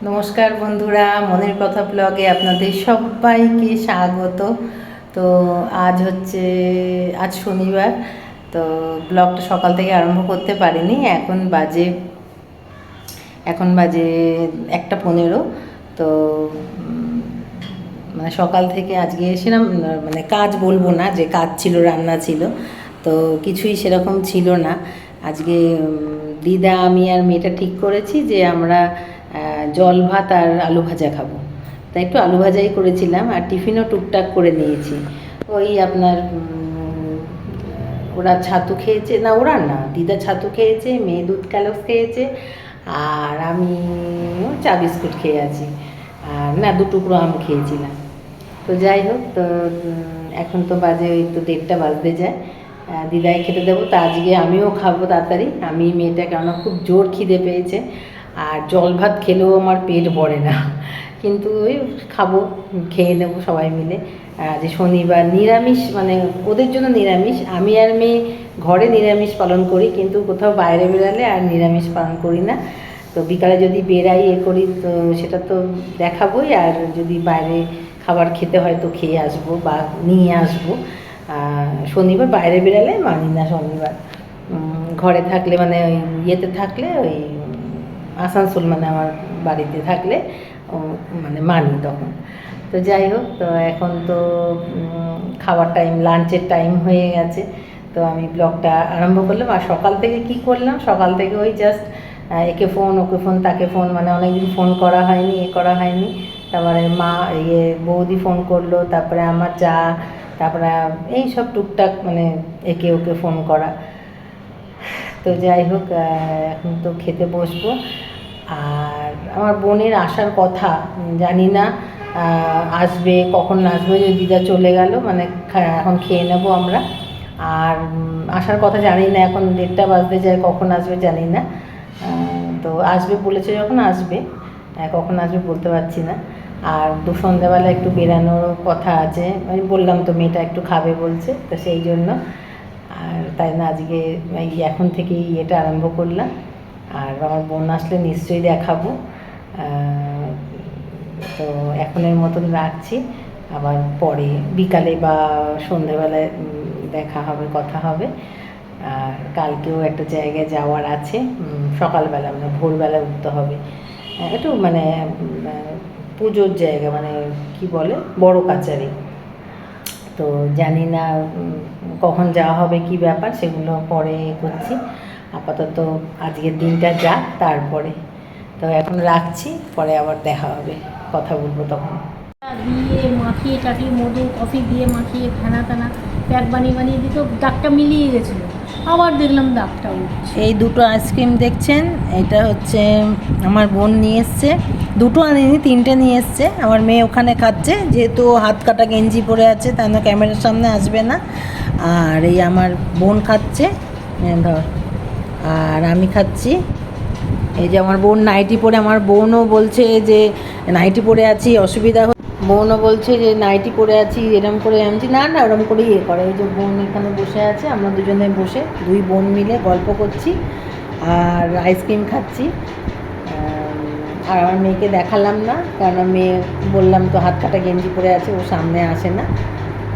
নমস্কার বন্ধুরা, মনের কথা ব্লগে আপনাদের সবাইকে স্বাগত। তো আজ শনিবার। তো ব্লগটা সকাল থেকে আরম্ভ করতে পারিনি। এখন বাজে 1:15। তো মানে সকাল থেকে আজকে এসেছিলাম, মানে কাজ বলবো না যে কাজ ছিল, রান্না ছিল, তো কিছুই সেরকম ছিল না। আজকে দিদা, আমি আর মেয়েটা ঠিক করেছি যে আমরা জল ভাত আর আলু ভাজা খাবো। তাই একটু আলু ভাজাই করেছিলাম, আর টিফিনও টুকটাক করে নিয়েছি। ওই আপনার ওরা ছাতু খেয়েছে, না ওরা না, দিদা ছাতু খেয়েছে, মেয়ে দুধ ক্যালক্স খেয়েছে, আর আমি চা বিস্কুট খেয়ে আছি, আর না 2 টুকরো আম খেয়েছিলাম। তো যাই হোক, তো এখন তো বাজে ওই তো 1:30 বাজতে যায়। দিদাই খেতে দেবো, তো আজকে আমিও খাবো তাড়াতাড়ি। আমি মেয়েটা কেননা খুব জোর খিদে পেয়েছে, আর জল ভাত খেলেও আমার পেট ভরে না, কিন্তু ওই খাবো, খেয়ে নেবো সবাই মিলে। যে শনিবার নিরামিষ, মানে ওদের জন্য নিরামিষ, আমি আর মেয়ে ঘরে নিরামিষ পালন করি, কিন্তু কোথাও বাইরে বেরালে আর নিরামিষ পালন করি না। তো বিকালে যদি বেরাই করি তো সেটা তো দেখাবোই, আর যদি বাইরে খাবার খেতে হয় তো খেয়ে আসবো বা নিয়ে আসবো। শনিবার বাইরে বেরালে মানি না, শনিবার ঘরে থাকলে, মানে ওই ইয়েতে থাকলে, ওই আসানসোল মানে আমার বাড়িতে থাকলে মানে মানি তখন। তো যাই হোক, তো এখন তো খাওয়ার টাইম, লাঞ্চের টাইম হয়ে গেছে। তো আমি ব্লগটা আরম্ভ করলাম। আর সকাল থেকে কি করলাম, সকাল থেকে ওই জাস্ট একে ফোন, ওকে ফোন, তাকে ফোন, মানে অনেকদিন ফোন করা হয়নি, করা হয়নি। তারপরে বৌদি ফোন করলো, তারপরে আমার যা, তারপরে এই সব টুকটাক মানে একে ওকে ফোন করা। তো যাই হোক, এখন তো খেতে বসবো। আর আমার বোনের আসার কথা, জানি না আসবে কখন আসবে, যে দিদা চলে গেল, মানে এখন খেয়ে নেবো আমরা। আর আসার কথা জানি না, এখন 1:30 বাজতে যায়, কখন আসবে জানি না। তো আসবে বলেছে, যখন আসবে, কখন আসবে বলতে পারছি না। আর সন্ধ্যাবেলা একটু বেরানোর কথা আছে, আমি বললাম তো মেয়েটা একটু খাবে বলছে, তো সেই জন্য। আর তাই না আজকে এখন থেকেই এটা আরম্ভ করলাম। আর আমার বোন আসলে নিশ্চয়ই দেখাবো। তো এখনের মতন রাখছি, আবার পরে বিকালে বা সন্ধেবেলায় দেখা হবে, কথা হবে। আর কালকেও একটা জায়গায় যাওয়ার আছে, সকালবেলা মানে ভোরবেলা উঠতে হবে, একটু মানে পুজোর জায়গা, মানে কি বলে, বড় কাচারি। তো জানি না কখন যাওয়া হবে, কি ব্যাপার, সেগুলো পরে করছি। আপাতত আজকের দিনটা যাক, তারপরে। তো এখন রাখছি, পরে আবার দেখা হবে, কথা বলবো তখন। দিয়ে মাখিয়ে টাকিয়ে মধু কফি দিয়ে মাখিয়ে ফেনা টানা প্যাক বানিয়ে দিত, দাগটা মিলিয়ে গেছিলো, আবার দেখলাম দাগটা উঠছে। এই দুটো আইসক্রিম দেখছেন, এটা হচ্ছে আমার বোন নিয়ে এসছে, 2টো আনিনি, 3টে নিয়ে এসছে। আমার মেয়ে ওখানে খাচ্ছে, যেহেতু হাত কাটা গেঞ্জি পরে আছে, তাই না ক্যামেরার সামনে আসবে না। আর এই আমার বোন খাচ্ছে, ধর, আর আমি খাচ্ছি। এই যে আমার বোন নাইটি পরে, আমার বোনও বলছে যে নাইটি পরে আছি, অসুবিধা, বোনও বলছে যে নাইটি পরে আছি, এরম করে। আমি না না, ওরম করে করে। এই যে বোন এখানে বসে আছে, আমরা দুজনে বসে 2 বোন মিলে গল্প করছি আর আইসক্রিম খাচ্ছি। আর আমার মেয়েকে দেখালাম না, কারণ মেয়ে বললাম তো হাত কাটা গেঞ্জি পরে আছে, ও সামনে আসে না।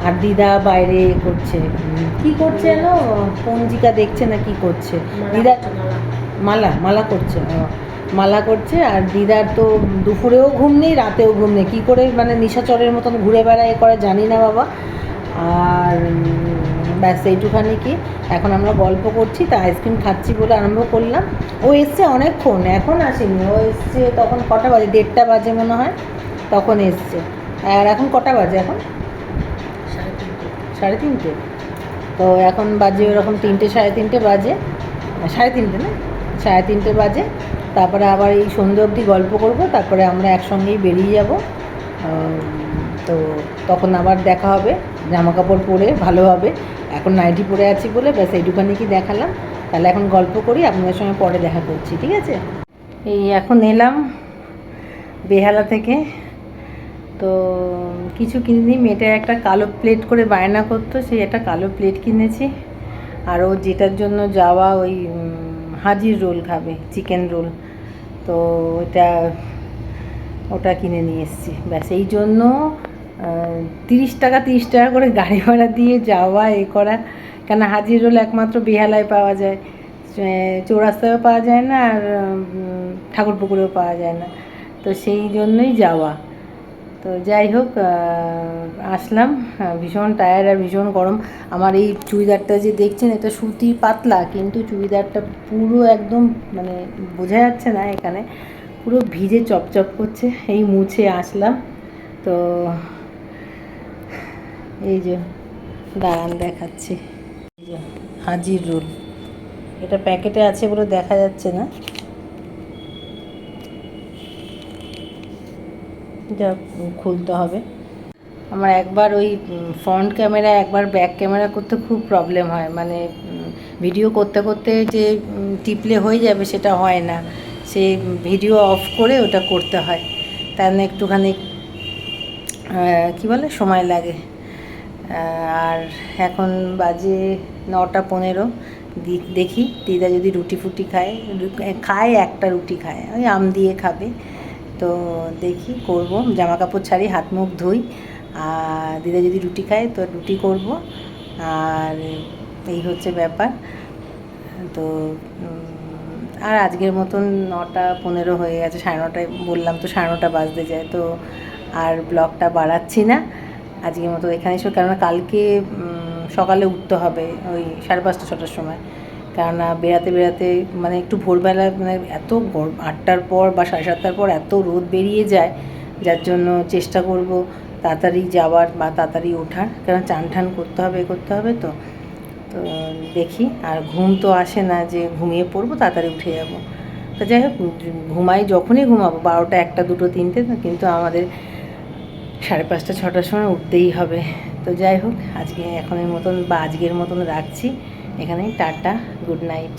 আর দিদা বাইরে করছে, কি করছে যেন, পঞ্জিকা দেখছে না কি করছে। দিদা মালা করছে, মালা করছে। আর দিদার তো দুপুরেও ঘুম নেই, রাতেও ঘুম নেই, কী করে মানে নিশাচরের মতন ঘুরে বেড়ায় করে জানি না বাবা। আর ব্যাস এইটুখানি। কি এখন আমরা গল্প করছি, তা আইসক্রিম খাচ্ছি বলে আরম্ভ করলাম। ও এসছে অনেকক্ষণ, এখন আসেনি, ও এসছে তখন কটা বাজে, 1:30 বাজে মনে হয়, তখন এসছে। আর এখন কটা বাজে, এখন 3:30। তো এখন বাজে ওরকম 3টে 3:30 বাজে, 3:30 না, 3:30 বাজে। তারপরে আবার এই সন্ধ্যে অবধি গল্প করব, তারপরে আমরা একসঙ্গেই বেরিয়ে যাব। তো তখন আবার দেখা হবে, জামা কাপড় পরে ভালোভাবে। এখন নাইটি পরে আছি বলে ব্যাস এইটুখানি কি দেখালাম। তাহলে এখন গল্প করি, আপনাদের সঙ্গে পরে দেখা করছি, ঠিক আছে। এই এখন এলাম বেহালা থেকে, তো কিছু কিনিনি। মেয়েটা একটা কালো প্লেট করে বায়না করতো, সেই একটা কালো প্লেট কিনেছি। আর ও যেটার জন্য যাওয়া, ওই হাজির রোল খাবে, চিকেন রোল। তো ওইটা ওটা কিনে নিয়ে এসেছি। ব্যাস এই জন্য 30 টাকা করে গাড়ি ভাড়া দিয়ে যাওয়া এ করা, কেন হাজির রোল একমাত্র বেহালায় পাওয়া যায়, চৌরাস্তায়ও পাওয়া যায় না, আর ঠাকুরপুকুরেও পাওয়া যায় না, তো সেই জন্যই যাওয়া। তো যাই হোক, আসলাম, ভীষণ টায়ার্ড আর ভীষণ গরম। আমার এই চুড়িদারটা যে দেখছেন, এটা সুতি পাতলা, কিন্তু চুড়িদারটা পুরো একদম মানে বোঝা যাচ্ছে না, এখানে পুরো ভিজে চপচপ করছে। এই মুছে আসলাম, তো এই যে দাঁড়ান দেখাচ্ছি, এই যে হাজির রোল, এটা প্যাকেটে আছে বলে দেখা যাচ্ছে না, যা খুলতে হবে। আমার একবার ওই ফ্রন্ট ক্যামেরা, একবার ব্যাক ক্যামেরা করতে খুব প্রবলেম হয়, মানে ভিডিও করতে করতে যে টিপলে হয়ে যাবে সেটা হয় না, সে ভিডিও অফ করে ওটা করতে হয়, তার জন্য একটুখানি কী বলে সময় লাগে। আর এখন বাজে 9টা 15, দেখি দিদা যদি রুটি ফুটি খায়, একটা রুটি খায়, ওই আম দিয়ে খাবে, তো দেখি করব, জামা কাপড় ছাড়ি, হাত মুখ ধুই, আর দিদা যদি রুটি খায় তো রুটি করব। আর এই হচ্ছে ব্যাপার। তো আর আজকের মতন 9টা 15 হয়ে গেছে, 9:30 বললাম তো, 9:30 বাজতে যায়, তো আর ব্লগটা বাড়াচ্ছি না আজকের মতো এখানে এসে, কেননা কালকে সকালে উঠতে হবে ওই 5:30-6টার সময়, কেননা বেড়াতে মানে একটু ভোরবেলা, মানে এত 8টার পর বা 7:30টার পর এত রোদ বেরিয়ে যায়, যার জন্য চেষ্টা করব তাড়াতাড়ি যাওয়ার বা তাড়াতাড়ি ওঠার, কারণ চান করতে হবে তো দেখি। আর ঘুম তো আসে না যে ঘুমিয়ে পড়বো তাড়াতাড়ি উঠে যাব, তো যাই হোক, ঘুমাই যখনই ঘুমাবো 12টা 1টা 2টো 3টে, কিন্তু আমাদের 5:30-6টার সময় উঠতেই হবে। তো যাই হোক, আজকের মতন রাখছি এখানেই, টাটা, গুড নাইট।